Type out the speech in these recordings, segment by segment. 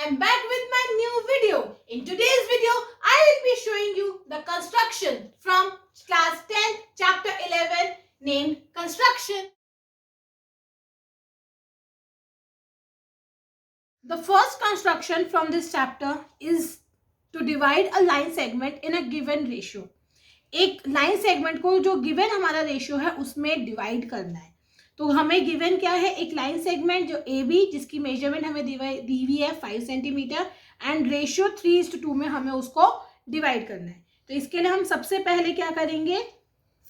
am back with my new video. In today's video, I will be showing you the construction from class 10, chapter 11 named Construction. The first construction from this chapter is to divide a line segment in a given ratio. एक line segment को जो given हमारा ratio है उसमें divide करना है. तो हमें गिवन क्या है, एक लाइन सेगमेंट जो ए बी जिसकी मेजरमेंट हमें दी हुई है 5 सेंटीमीटर एंड रेशियो 3:2 में हमें उसको डिवाइड करना है. तो इसके लिए हम सबसे पहले क्या करेंगे,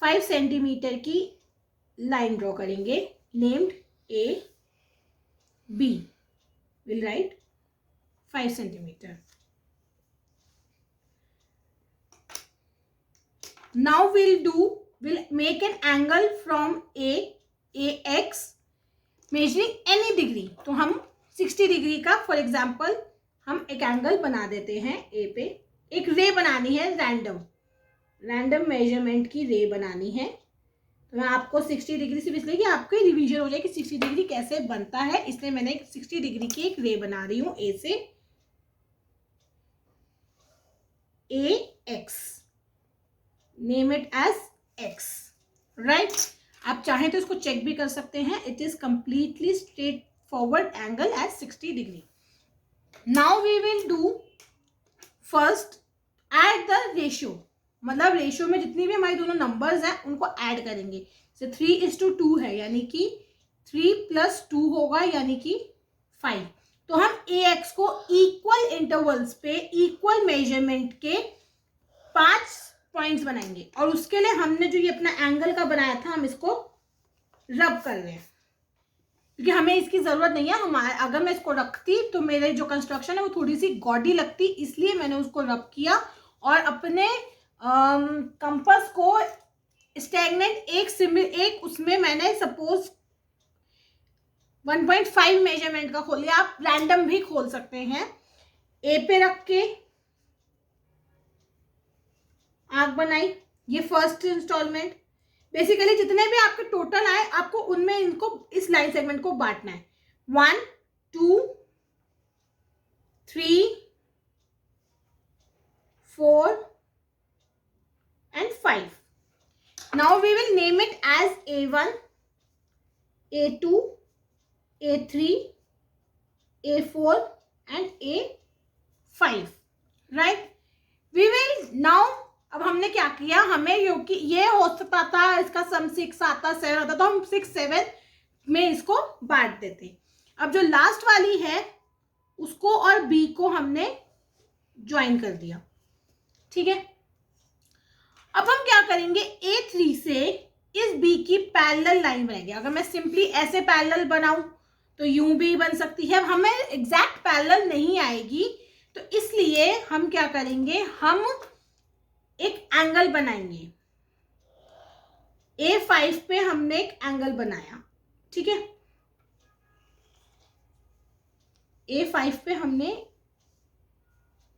5 सेंटीमीटर की लाइन ड्रॉ करेंगे named A B. Will write 5 centimetre. Now we'll make an angle from AX measuring any degree. तो हम 60 डिग्री का फॉर एग्जाम्पल हम एक एंगल बना देते हैं ए पे. एक रे बनानी है, रैंडम मेजरमेंट की रे बनानी है. तो मैं आपको 60 डिग्री से इसलिए कि आपको रिवीजन हो जाए कि 60 डिग्री कैसे बनता है, इसलिए मैंने 60 डिग्री की एक रे बना रही हूँ ए से. AX name it as x, right. आप चाहें तो इसको चेक भी कर सकते हैं. It is completely straightforward angle as 60 degree. Now we will do first add the ratio. मतलब रेशियो में जितनी भी हमारी दोनों नंबर्स हैं उनको ऐड करेंगे. जैसे 3:2 है यानी कि 3 + 2 होगा यानी कि 5. तो हम AX को इक्वल इंटरवल्स पे इक्वल मेजरमेंट के 5 पॉइंट्स बनाएंगे. और उसके लिए हमने जो ये अपना एंगल का बनाया था हम इसको रब कर रहे हैं क्योंकि हमें इसकी जरूरत नहीं है. हमारे अगर मैं इसको रखती तो मेरे जो कंस्ट्रक्शन है वो थोड़ी सी गॉडी लगती, इसलिए मैंने उसको रब किया और अपने कंपास को स्टैग्नेंट एक उसमें मैंने सपोज 1.5 मेजरमेंट का खोल लिया. आप रैंडम भी खोल सकते हैं. ए पे रख के आंख बनाई. ये फर्स्ट इंस्टॉलमेंट. बेसिकली जितने भी आपके टोटल आए आपको उनमें इनको इस लाइन सेगमेंट को बांटना है. 1 2 3 4 and 5. Now we will name it as A1, A2, A3, A4 and A5, right? We will now. अब हमने क्या किया, हमें क्योंकि ये हो सकता था इसका सम 6 आता 7 आता तो हम 6 7 में इसको बांट देते. अब जो लास्ट वाली है उसको और बी को हमने ज्वाइन कर दिया. ठीक है. अब हम क्या करेंगे, A3 से इस बी की पैरेलल लाइन बनाएंगे. अगर मैं सिंपली ऐसे पैरेलल बनाऊं तो यूं भी बन सकती है. हमें एग्जैक्ट पैरेलल नहीं आएगी तो इसलिए हम क्या करेंगे, हम एक एंगल बनाएंगे. A5 पे हमने एक एंगल बनाया. ठीक है. A5 पे हमने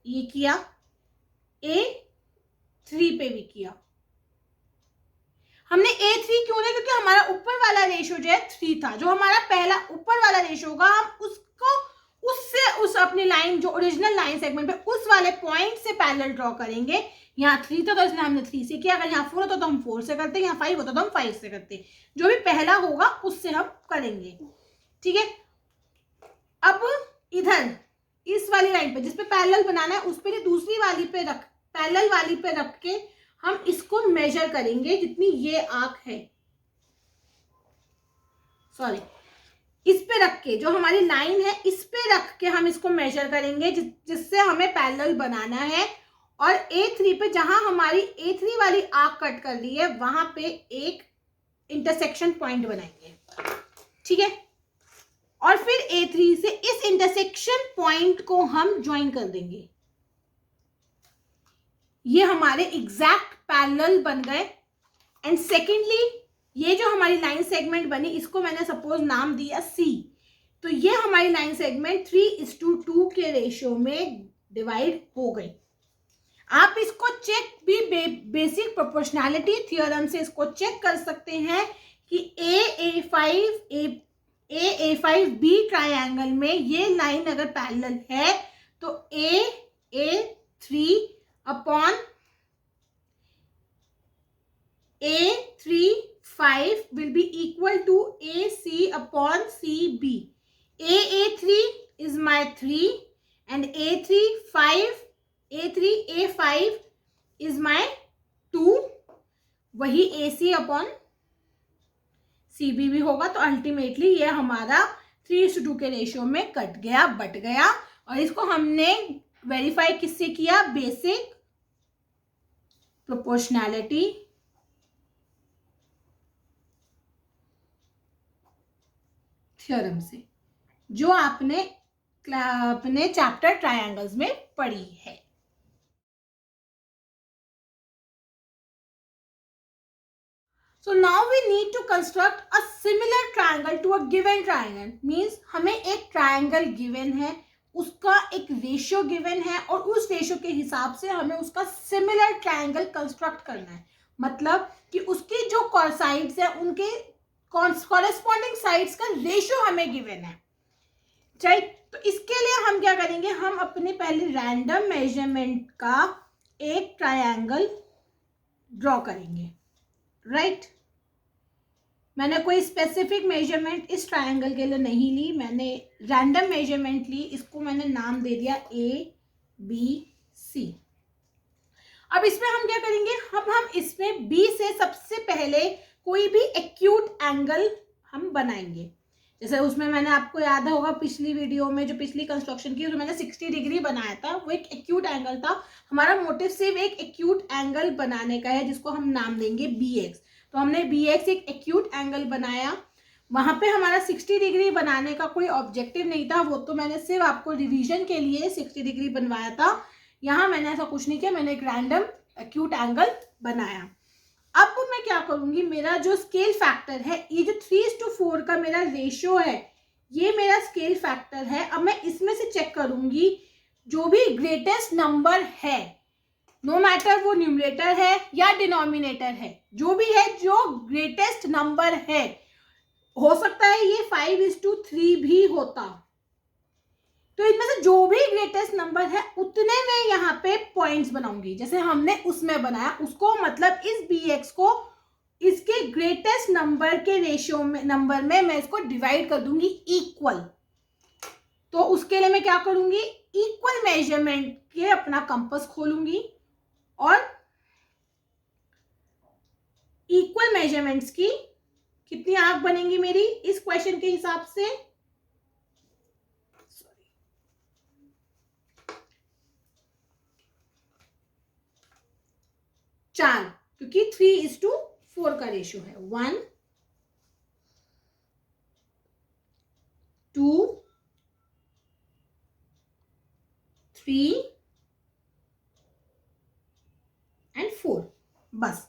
ये किया, A3 पे भी किया. हमने A3 क्यों लिया, क्योंकि हमारा ऊपर वाला रेशियो जो है 3 था. जो हमारा पहला ऊपर वाला रेशियो होगा हम उसको उस अपनी लाइन जो ओरिजिनल लाइन सेगमेंट पे उस वाले पॉइंट से पैरेलल ड्रॉ करेंगे. यहाँ 3 था तो इसलिए हमने 3 से किया. अगर यहाँ 4 होता तो हम 4 से करते, यहाँ 5 होता तो हम 5 से करते. जो भी पहला होगा उससे हम करेंगे. ठीक है. अब इधर इस वाली लाइन पे जिस पे पैरेलल बनाना है उस पे दूसरी वाली पे पैरेलल वाली पे रख के हम इसको मेजर करेंगे. जितनी ये आंख है, सॉरी, इस पे रख के जो हमारी लाइन है इस पे रख के हम इसको मेजर करेंगे जिससे हमें पैरेलल बनाना है. और A3 पे जहां हमारी A3 वाली आर्क कट कर दी है वहां पे एक इंटरसेक्शन पॉइंट बनाएंगे. ठीक है. और फिर A3 से इस इंटरसेक्शन पॉइंट को हम ज्वाइन कर देंगे. ये हमारे एग्जैक्ट पैरेलल बन गए. एंड सेकेंडली ये जो हमारी लाइन सेगमेंट बनी इसको मैंने सपोज नाम दिया C. तो ये हमारी लाइन सेगमेंट 3:2 के रेशियो में डिवाइड हो गई. आप इसको चेक भी बेसिक प्रोपोर्शनैलिटी थ्योरम से इसको चेक कर सकते हैं कि A5B ट्रायंगल में ये लाइन अगर पैरेलल है तो A3 upon A3 5 will be equal to AC upon CB. A3 is my 3 and A3 5, A5 is my 2. वही AC अपॉन CB भी होगा। तो अल्टीमेटली ये हमारा 3:2 के रेशियो में कट गया, बट गया। और इसको हमने वेरीफाई किससे किया? बेसिक प्रोपोर्शनैलिटी थ्योरम से, जो आपने अपने चैप्टर ट्रायंगल्स में पढ़ी है। So now we need to construct a similar triangle to a given triangle. Means हमें एक ट्रायंगल गिवन है, उसका एक रेशियो गिवन है और उस रेशियो के हिसाब से हमें उसका सिमिलर ट्रायंगल कंस्ट्रक्ट करना है। मतलब कि उसकी जो साइड्स है उनके कॉरेस्पॉन्डिंग साइड्स का रेशियो हमें गिवन है, राइट। तो इसके लिए हम क्या करेंगे? हम अपने पहले रैंडम मेजरमेंट का एक ट्रायंगल ड्रॉ करेंगे, राइट। मैंने कोई स्पेसिफिक मेजरमेंट इस ट्रायंगल के लिए नहीं ली, मैंने रैंडम मेजरमेंट ली। इसको मैंने नाम दे दिया ABC। अब इसमें हम क्या करेंगे? हम इसमें B से सबसे पहले कोई भी एक्यूट एंगल हम बनाएंगे। जैसे उसमें मैंने, आपको याद होगा पिछली वीडियो में जो पिछली कंस्ट्रक्शन की, उसमें मैंने 60 डिग्री बनाया था, वो एक एक्यूट एंगल था। हमारा मोटिव सिर्फ एक एक्यूट एंगल बनाने का है, जिसको हम नाम देंगे BX। तो हमने BX एक एक्यूट एंगल बनाया। वहां पे हमारा 60 डिग्री बनाने का कोई ऑब्जेक्टिव नहीं था, वो तो मैंने सिर्फ आपको रिवीजन के लिए 60 डिग्री बनवाया था। यहाँ मैंने ऐसा कुछ नहीं किया, मैंने एक रैंडम एक्यूट एंगल बनाया। अब मैं क्या करूंगी? मेरा जो स्केल फैक्टर है, ये जो 3:4 का मेरा रेशियो है, ये मेरा स्केल फैक्टर है। अब मैं इसमें से चेक करूंगी जो भी ग्रेटेस्ट नंबर है, नो मैटर वो न्यूमरेटर है या डिनोमिनेटर है, जो भी है, जो ग्रेटेस्ट नंबर है, हो सकता है ये 5:3 भी होता। तो इनमें से जो भी ग्रेटेस्ट नंबर है उतने मैं यहाँ पे पॉइंट्स बनाऊंगी, जैसे हमने उसमें बनाया उसको। मतलब इस BX को इसके ग्रेटेस्ट नंबर के रेशियो में, नंबर में मैं इसको डिवाइड कर दूंगी इक्वल। तो उसके लिए मैं क्या करूंगी? इक्वल मेजरमेंट के अपना कंपास खोलूंगी और इक्वल मेजरमेंट्स की कितनी आंख बनेंगी मेरी इस क्वेश्चन के हिसाब से? 4, क्योंकि 3:4 का रेशियो है। 1 2 3 एंड 4। बस,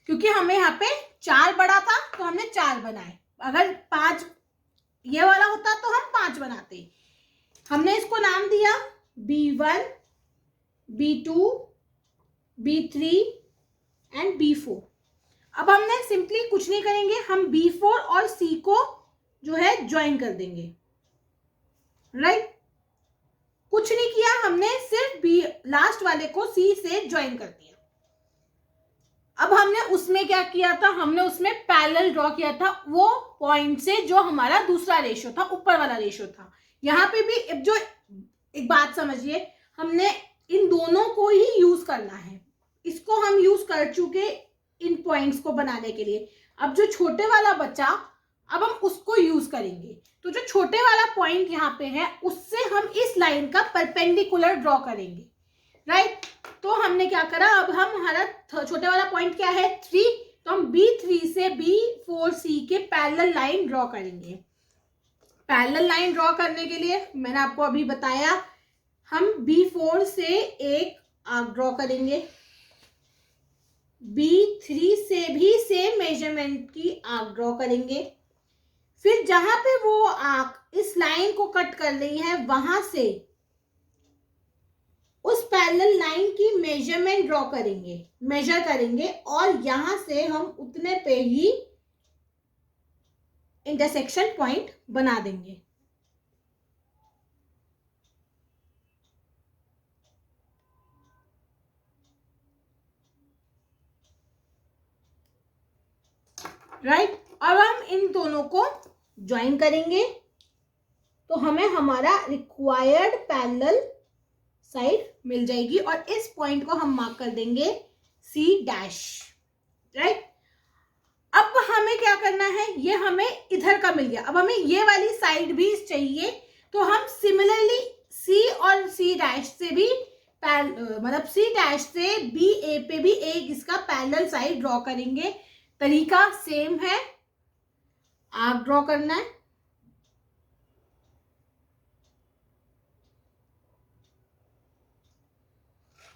क्योंकि हमें यहाँ पे 4 बड़ा था तो हमने 4 बनाए। अगर 5 ये वाला होता तो हम 5 बनाते। हमने इसको नाम दिया B1, B2, B3 and B4। अब हमने सिंपली कुछ नहीं करेंगे, हम B4 और C को जो है ज्वाइन कर देंगे, राइट। कुछ नहीं किया हमने, सिर्फ B लास्ट वाले को C से ज्वाइन कर दिया। अब हमने उसमें क्या किया था? हमने उसमें पैरेलल ड्रॉ किया था वो पॉइंट से जो हमारा दूसरा रेशियो था, ऊपर वाला रेशियो था। यहाँ पे भी जो एक बात समझिए, हमने इन दोनों को ही यूज करना है। इसको हम यूज कर चुके इन पॉइंट्स को बनाने के लिए। अब जो छोटे वाला बचा, अब हम उसको यूज करेंगे। तो जो छोटे वाला पॉइंट यहाँ पे है, उससे हम इस लाइन का परपेंडिकुलर ड्रॉ करेंगे, राइट। तो हमने क्या करा? अब हम, हमारा छोटे वाला पॉइंट क्या है? 3। तो हम B3 से B4C के पैरेलल लाइन ड्रॉ करेंगे। पैरेलल लाइन ड्रॉ करने के लिए मैंने आपको अभी बताया, हम B4 से एक आर्क ड्रॉ करेंगे, B3 से भी सेम मेजरमेंट की आर्क ड्रॉ करेंगे। फिर जहां पे वो आर्क इस लाइन को कट कर रही है, वहां से उस पैरेलल लाइन की मेजरमेंट ड्रॉ करेंगे, मेजर करेंगे, और यहां से हम उतने पे ही इंटरसेक्शन पॉइंट बना देंगे। राइट। अब हम इन दोनों को ज्वाइन करेंगे तो हमें हमारा रिक्वायर्ड पैरेलल साइड मिल जाएगी और इस पॉइंट को हम मार्क कर देंगे C डैश, राइट। अब हमें क्या करना है, ये हमें इधर का मिल गया, अब हमें ये वाली साइड भी चाहिए, तो हम सिमिलरली C और C डैश से भी मतलब C डैश से BA पे भी एक इसका पैरेलल साइड ड्रॉ करेंगे। तरीका सेम है, आर्क ड्रॉ करना है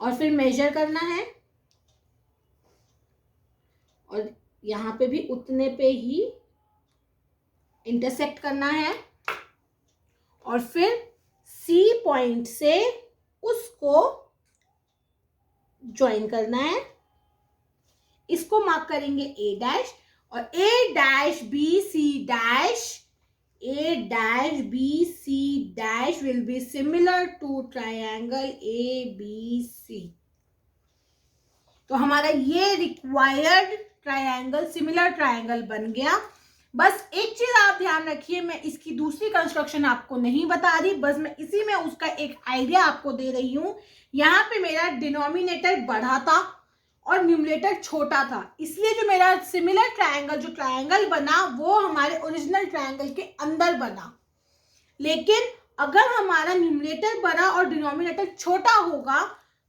और फिर मेजर करना है और यहाँ पे भी उतने पे ही इंटरसेक्ट करना है और फिर C पॉइंट से उसको ज्वाइन करना है। इसको मार्क करेंगे A डैश और A dash B C dash, A dash B C dash will be similar to triangle ABC। तो हमारा ये रिक्वायर्ड ट्रायंगल सिमिलर ट्रायंगल बन गया। बस एक चीज आप ध्यान रखिए, मैं इसकी दूसरी कंस्ट्रक्शन आपको नहीं बता रही, बस मैं इसी में उसका एक आइडिया आपको दे रही हूं। यहाँ पे मेरा डिनोमिनेटर बड़ा था और न्यूमरेटर छोटा था, इसलिए जो मेरा सिमिलर ट्रायंगल जो ट्रायंगल बना वो हमारे ओरिजिनल ट्रायंगल के अंदर बना। लेकिन अगर हमारा न्यूमरेटर बड़ा और डिनोमिनेटर छोटा होगा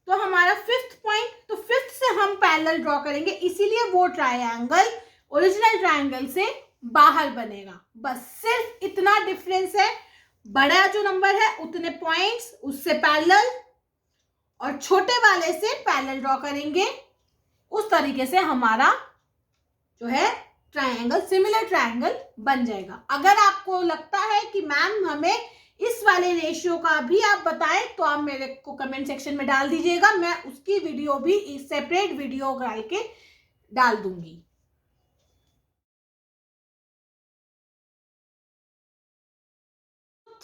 तो हमारा फिफ्थ पॉइंट, तो फिफ्थ से हम पैरेलल ड्रॉ करेंगे, इसीलिए वो ट्रायंगल ओरिजिनल ट्रायंगल से बाहर बनेगा। बस सिर्फ इतना डिफरेंस है, बड़ा जो नंबर है उतने पॉइंट्स उससे पैरेलल और छोटे वाले से पैरेलल ड्रॉ करेंगे। उस तरीके से हमारा जो है ट्रायंगल सिमिलर ट्रायंगल बन जाएगा। अगर आपको लगता है कि मैम हमें इस वाले रेशियो का भी आप बताएं तो आप मेरे को कमेंट सेक्शन में डाल दीजिएगा, मैं उसकी वीडियो भी एक सेपरेट वीडियो डाल के डाल दूंगी।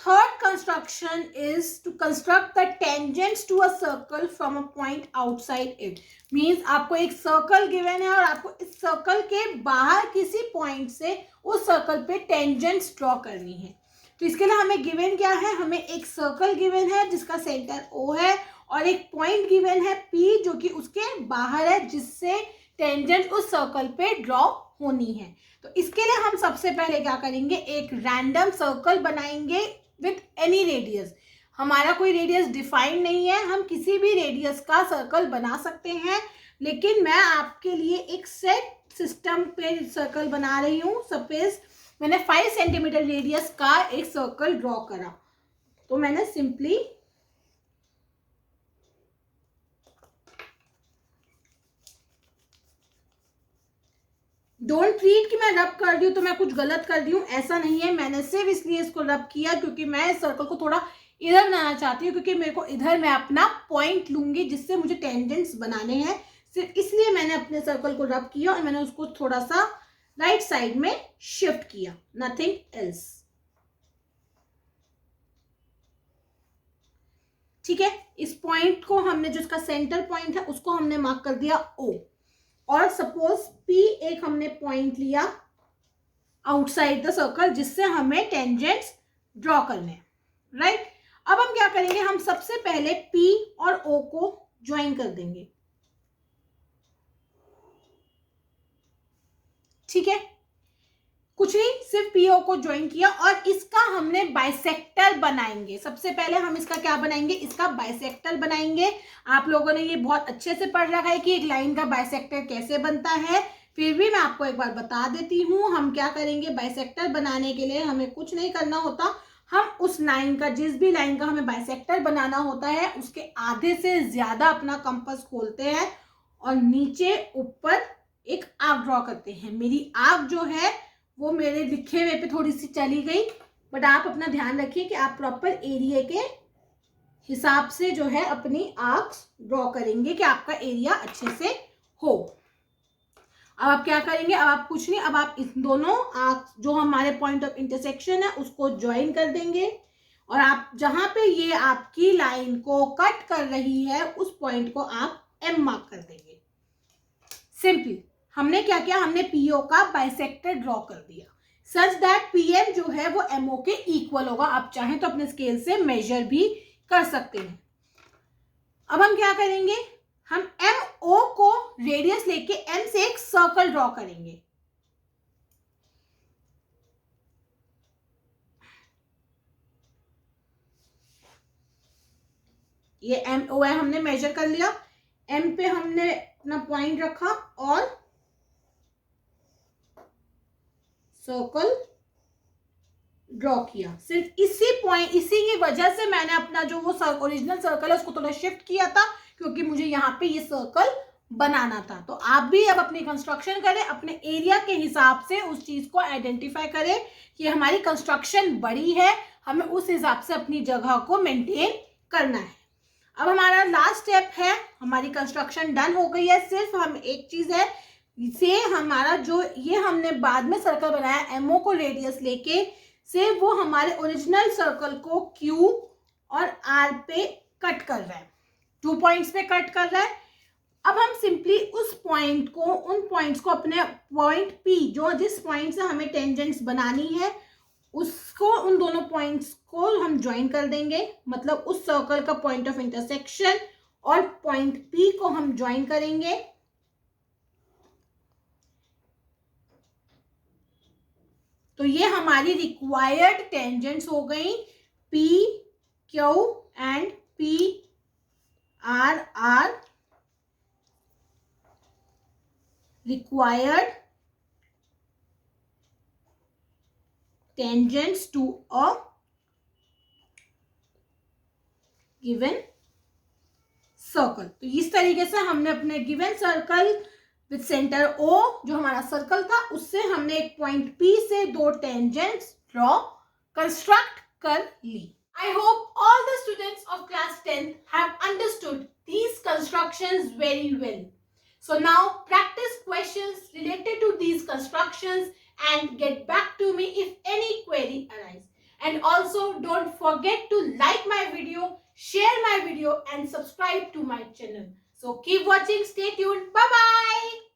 Third construction is to construct the tangents to a circle from a point outside it. Means आपको एक सर्कल गिवन है और आपको इस सर्कल के बाहर किसी पॉइंट से उस सर्कल पे टेंजेंट्स ड्रॉ करनी है। तो इसके लिए हमें गिवन क्या है, हमें एक सर्कल गिवन है जिसका सेंटर O है और एक पॉइंट गिवन है P जो कि उसके बाहर है, जिससे टेंजेंट उस सर्कल पे ड्रॉ होनी है। तो इसके लिए हम सबसे पहले क्या करेंगे, एक रैंडम सर्कल बनाएंगे विथ एनी रेडियस। हमारा कोई रेडियस डिफाइन नहीं है, हम किसी भी रेडियस का सर्कल बना सकते हैं, लेकिन मैं आपके लिए एक सेट सिस्टम पे सर्कल बना रही हूँ। सपोज मैंने 5 सेंटीमीटर रेडियस का एक सर्कल ड्रॉ करा, तो मैंने सिंपली डोंट ट्रीट कि मैं रब कर दी हूँ तो मैं कुछ गलत कर दी हूँ, ऐसा नहीं है। मैंने सिर्फ इसलिए इसको रब किया क्योंकि मैं इस सर्कल को थोड़ा इधर बनाना चाहती हूँ, क्योंकि मेरे को इधर मैं अपना पॉइंट लूंगी जिससे मुझे टेंजेंट्स बनाने हैं। सिर्फ इसलिए मैंने अपने सर्कल को रब किया और मैंने उसको थोड़ा सा राइट साइड में शिफ्ट किया, नथिंग एल्स। ठीक है, इस पॉइंट को हमने जो इसका सेंटर पॉइंट है उसको हमने मार्क कर दिया O, और सपोज P एक हमने पॉइंट लिया आउटसाइड द सर्कल जिससे हमें टेंजेंट्स ड्रॉ करने हैं, राइट। अब हम क्या करेंगे, हम सबसे पहले P और O को ज्वाइन कर देंगे। ठीक है, कुछ नहीं, सिर्फ PO को ज्वाइन किया और इसका हमने बाइसेक्टर बनाएंगे। सबसे पहले हम इसका क्या बनाएंगे, इसका बाइसेक्टर बनाएंगे। आप लोगों ने ये बहुत अच्छे से पढ़ रखा है कि एक लाइन का बाइसेक्टर कैसे बनता है, फिर भी मैं आपको एक बार बता देती हूँ। हम क्या करेंगे, बाइसेक्टर बनाने के लिए हमें कुछ नहीं करना होता, हम उस लाइन का, जिस भी लाइन का हमें बाइसेक्टर बनाना होता है उसके आधे से ज्यादा अपना कंपास खोलते हैं और नीचे ऊपर एक आर्क ड्रॉ करते हैं। मेरी आर्क जो है वो मेरे लिखे हुए पे थोड़ी सी चली गई, बट आप अपना ध्यान रखिए कि आप प्रॉपर एरिया के हिसाब से जो है अपनी आर्क्स ड्रॉ करेंगे कि आपका एरिया अच्छे से हो। अब आप क्या करेंगे, अब आप कुछ नहीं, अब आप इस दोनों आर्क्स जो हमारे पॉइंट ऑफ इंटरसेक्शन है उसको ज्वाइन कर देंगे और आप जहां पे ये आपकी लाइन को कट कर रही है उस पॉइंट को आप M मार्क कर देंगे। सिंपली हमने क्या किया, हमने पीओ का बाइसेक्टर ड्रॉ कर दिया सच दैट पीएम जो है वो एमओ के इक्वल होगा। आप चाहें तो अपने स्केल से मेजर भी कर सकते हैं। अब हम क्या करेंगे, हम एमओ को रेडियस लेके एम से एक सर्कल ड्रॉ करेंगे। ये एम ओ है, हमने मेजर कर लिया। एम पे हमने अपना पॉइंट रखा और सर्कल ड्रॉ किया। सिर्फ इसी पॉइंट, इसी की वजह से मैंने अपना जो वो ओरिजिनल सर्कल है उसको थोड़ा शिफ्ट किया था, क्योंकि मुझे यहाँ पे ये सर्कल बनाना था। तो आप भी अब अपनी कंस्ट्रक्शन करें, अपने एरिया के हिसाब से उस चीज को आइडेंटिफाई करें कि हमारी कंस्ट्रक्शन बड़ी है, हमें उस हिसाब से अपनी जगह को मेंटेन करना है। अब हमारा लास्ट स्टेप है, हमारी कंस्ट्रक्शन डन हो गई है। सिर्फ हम एक चीज है से हमारा जो ये हमने बाद में सर्कल बनाया एमओ को रेडियस लेके, से वो हमारे ओरिजिनल सर्कल को क्यू और आर पे कट कर रहा है, 2 पॉइंट्स पे कट कर रहा है। अब हम सिंपली उस पॉइंट को, उन पॉइंट्स को अपने पॉइंट पी, जो जिस पॉइंट से हमें टेंजेंट्स बनानी है, उसको, उन दोनों पॉइंट्स को हम ज्वाइन कर देंगे। मतलब उस सर्कल का पॉइंट ऑफ इंटरसेक्शन और पॉइंट पी को हम ज्वाइन करेंगे। तो ये हमारी रिक्वायर्ड टेंजेंट्स हो गई, P Q and P R are required tangents to a given circle। तो इस तरीके से हमने अपने given circle with centre O, जो हमारा सर्कल था, उससे हमने एक पॉइंट P से 2 टेंजेंट्स ड्रॉ कंस्ट्रक्ट कर ली। I hope all the students of class 10 have understood these constructions very well. So now practice questions related to these constructions and get back to me if any query arises. And also don't forget to like my video, share my video and subscribe to my channel. So keep watching, stay tuned, bye bye.